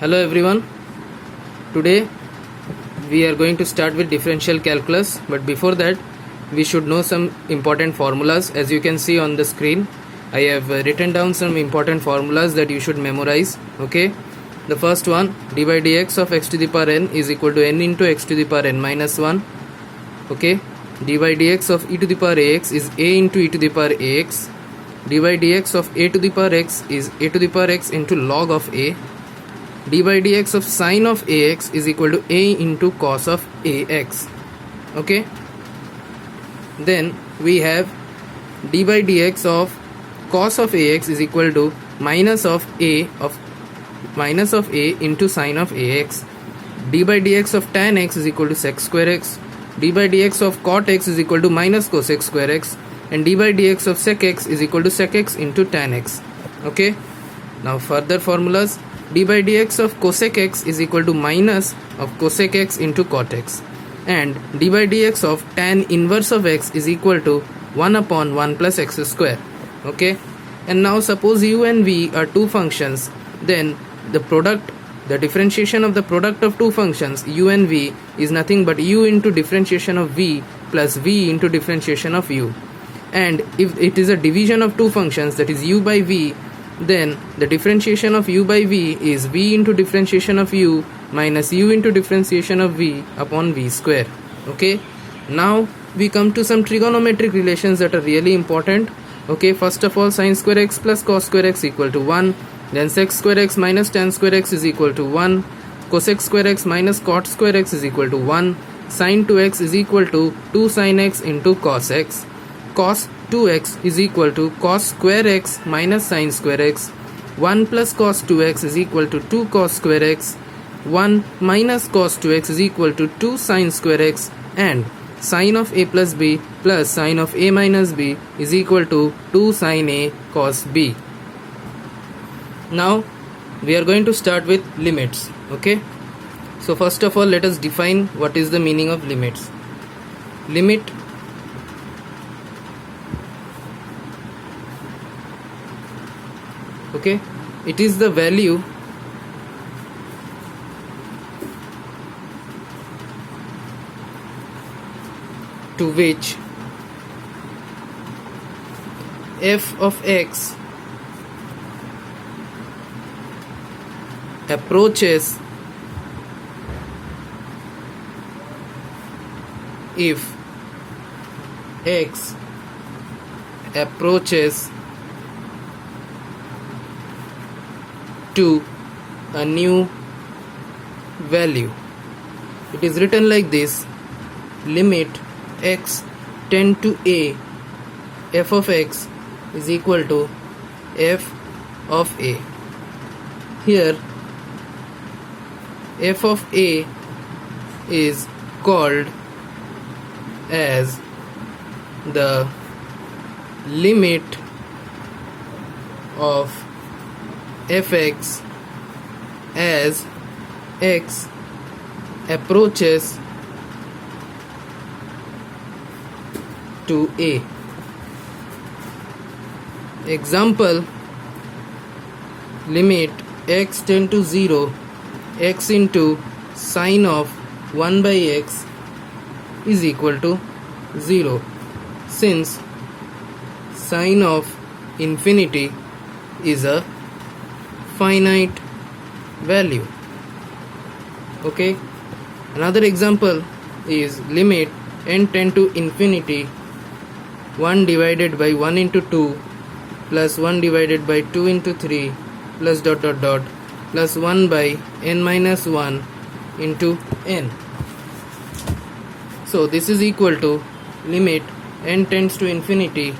Hello everyone. Today we are going to start with differential calculus, but before that we should know some important formulas. As you can see on the screen, I have written down some important formulas that you should memorize. Okay, the first one, d by dx of x to the power n is equal to n into x to the power n minus 1. Okay, d by dx of e to the power ax is a into e to the power ax. d by dx of a to the power x is a to the power x into log of a. d by dx of sine of ax is equal to a into cos of ax. Okay, then we have d by dx of cos of ax is equal to minus of a into sine of ax. d by dx of tan x is equal to sec square x. d by dx of cot x is equal to minus cosec square x, and d by dx of sec x is equal to sec x into tan x. Okay, now further formulas, d by dx of cosec x is equal to minus of cosec x into cot x, and d by dx of tan inverse of x is equal to 1 upon 1 plus x square. Okay, and now suppose u and v are two functions, then the differentiation of the product of two functions u and v is nothing but u into differentiation of v plus v into differentiation of u. And if it is a division of two functions, that is u by v, then the differentiation of u by v is v into differentiation of u minus u into differentiation of v upon v square. Okay, now we come to some trigonometric relations that are really important. Okay, first of all, sin square x plus cos square x equal to 1, then sec square x minus tan square x is equal to 1, cosec square x minus cot square x is equal to 1, sin 2x is equal to 2 sin x into cos x, cos 2x is equal to cos square x minus sin square x, 1 plus cos 2x is equal to 2 cos square x, 1 minus cos 2x is equal to 2 sin square x, and sin of a plus b plus sin of a minus b is equal to 2 sin a cos b. Now we are going to start with limits. Okay, so first of all, let us define what is the meaning of limits. Limit okay, it is the value to which f of x approaches if x approaches to a new value. It is written like this: limit x tend to a, f of x is equal to f of a. Here f of a is called as the limit of fx as x approaches to a. Example, limit x tend to 0, x into sine of 1 by x is equal to 0, since sine of infinity is a finite value. Okay, another example is limit n tend to infinity 1 divided by 1 into 2 plus 1 divided by 2 into 3 plus plus 1 by n minus 1 into n. So this is equal to limit n tends to infinity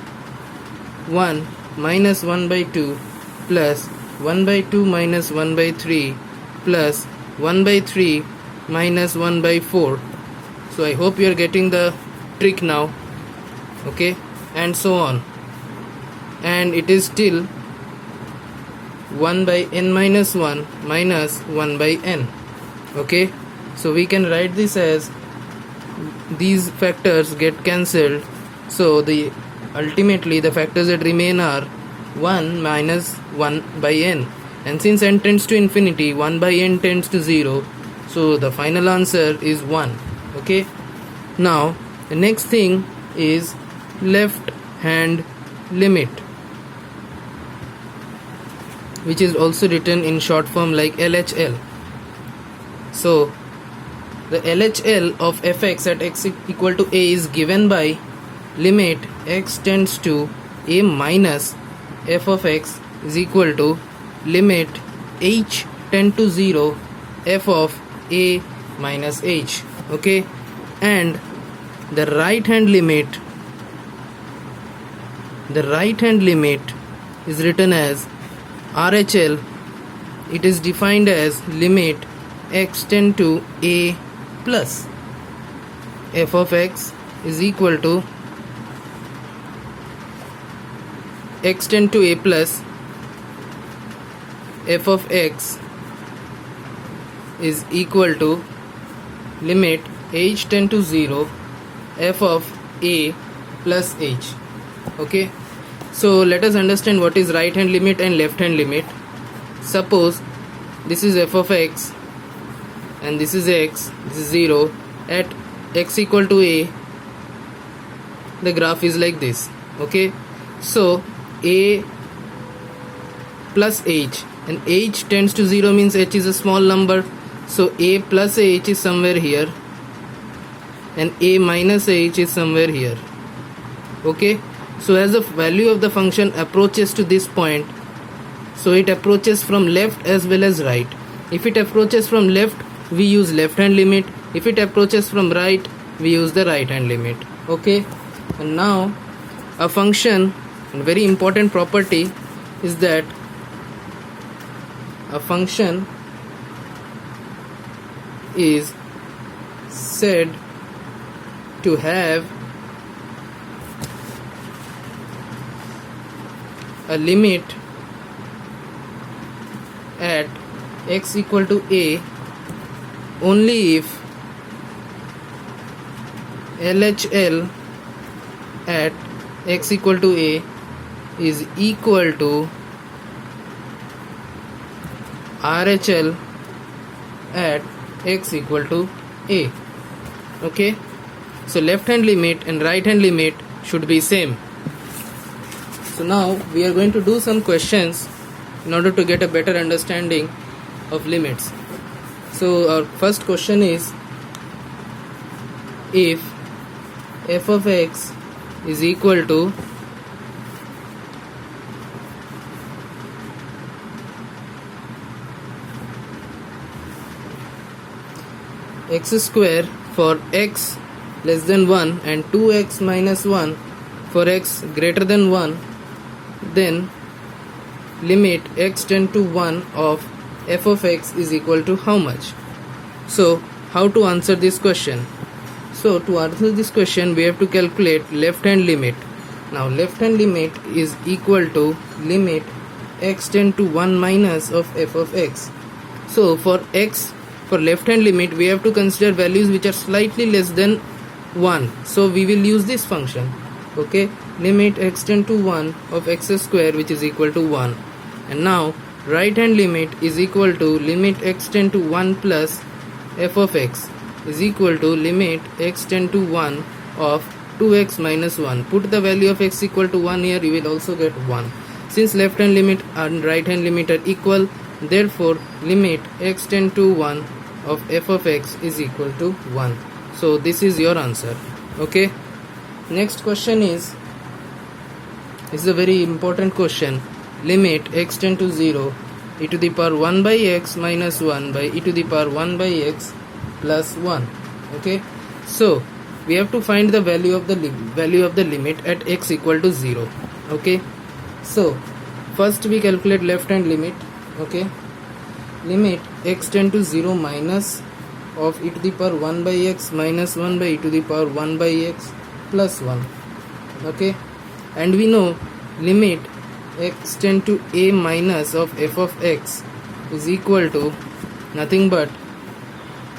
1 minus 1 by 2 plus 1 by 2 minus 1 by 3 plus 1 by 3 minus 1 by 4. So I hope you are getting the trick now. Okay, and so on, and it is still 1 by n minus 1 minus 1 by n. Okay, so we can write this as these factors get cancelled, so ultimately the factors that remain are 1 minus 1 by n, and since n tends to infinity, 1 by n tends to 0, so the final answer is 1. Okay, now the next thing is left hand limit, which is also written in short form like LHL. So the LHL of fx at x equal to a is given by limit x tends to a minus f of x is equal to limit h tend to 0 f of a minus h. Okay, and the right hand limit is written as RHL. It is defined as limit x tend to a plus f of x is equal to x tend to a plus f of x is equal to limit h tend to 0 f of a plus h. Okay, so let us understand what is right hand limit and left hand limit. Suppose this is f of x and this is x, this is 0. At x equal to a, the graph is like this. Okay, so a plus h, and h tends to 0 means h is a small number, so a plus h is somewhere here and a minus h is somewhere here. Okay, so as the value of the function approaches to this point, so it approaches from left as well as right. If it approaches from left, we use left hand limit. If it approaches from right, we use the right hand limit. Okay, and now a function, a very important property is that a function is said to have a limit at x equal to a only if LHL at x equal to a is equal to RHL at x equal to a. Okay, so left hand limit and right hand limit should be same. So now we are going to do some questions in order to get a better understanding of limits. So our first question is, if f of x is equal to x square for x less than 1 and 2x minus 1 for x greater than 1, then limit x tend to 1 of f of x is equal to how much? So how to answer this question? So to answer this question, we have to calculate left hand limit. Now left hand limit is equal to limit x tend to 1 minus of f of x. So for left hand limit, we have to consider values which are slightly less than 1. So we will use this function. Okay, limit x tend to 1 of x square, which is equal to 1. And now right hand limit is equal to limit x tend to 1 plus f of x is equal to limit x tend to 1 of 2x minus 1. Put the value of x equal to 1 here, you will also get 1. Since left hand limit and right hand limit are equal, therefore limit x tend to 1 of f of x is equal to 1. So this is your answer. Okay, next question is a very important question. Limit x tend to 0 e to the power 1 by x minus 1 by e to the power 1 by x plus 1. Okay, so we have to find the value of the limit at x equal to 0. Okay, so first we calculate left hand limit. Okay, limit x tend to 0 minus of e to the power 1 by x minus 1 by e to the power 1 by x plus 1. Okay, and we know limit x tend to a minus of f of x is equal to nothing but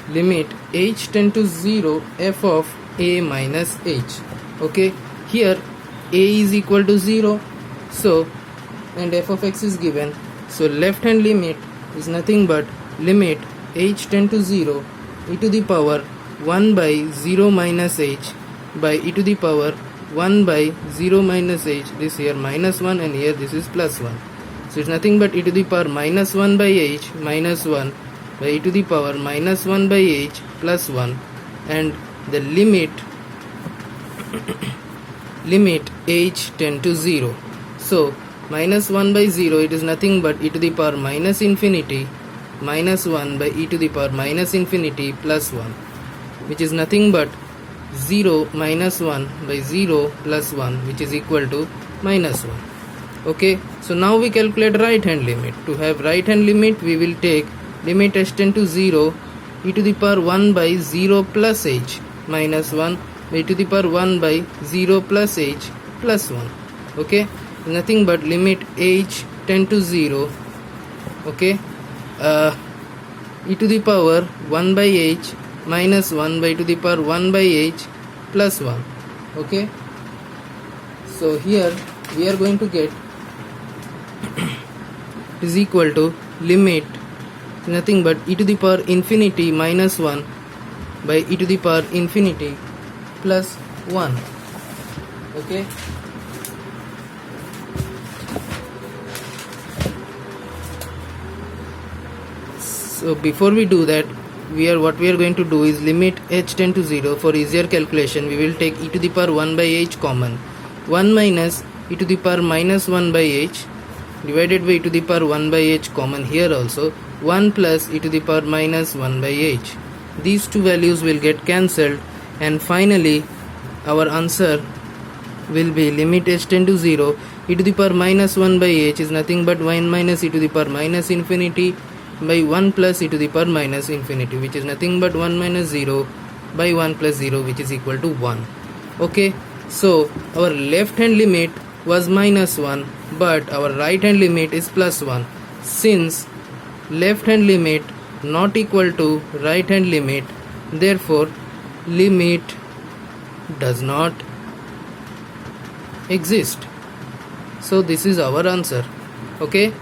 limit h tend to 0 f of a minus h. Okay, here a is equal to 0, so and f of x is given, So left hand limit is nothing but limit h tend to 0 e to the power 1 by 0 minus h by e to the power 1 by 0 minus h. This here minus 1 and here this is plus 1. So it's nothing but e to the power minus 1 by h minus 1 by e to the power minus 1 by h plus 1, and the limit h tend to 0. So minus 1 by 0, it is nothing but e to the power minus infinity minus 1 by e to the power minus infinity plus 1, which is nothing but 0 minus 1 by 0 plus 1, which is equal to minus 1. Okay, so now we calculate right hand limit. To have right hand limit, we will take limit h tend to 0 e to the power 1 by 0 plus h minus 1 by e to the power 1 by 0 plus h plus 1. Okay, nothing but limit h tend to 0. Okay, e to the power 1 by h minus 1 by e to the power 1 by h plus 1. Okay, so here we are going to get is equal to limit nothing but e to the power infinity minus 1 by e to the power infinity plus 1. Okay, so before we do that, what we are going to do is limit h tend to 0. For easier calculation, we will take e to the power 1 by h common. 1 minus e to the power minus 1 by h divided by e to the power 1 by h common here also. 1 plus e to the power minus 1 by h. These two values will get cancelled, and finally our answer will be limit h tend to 0 e to the power minus 1 by h is nothing but 1 minus e to the power minus infinity by 1 plus e to the power minus infinity, which is nothing but 1 minus 0 by 1 plus 0, which is equal to 1. Okay, so our left hand limit was minus 1, but our right hand limit is plus 1. Since left hand limit not equal to right hand limit, therefore limit does not exist. So this is our answer. Okay.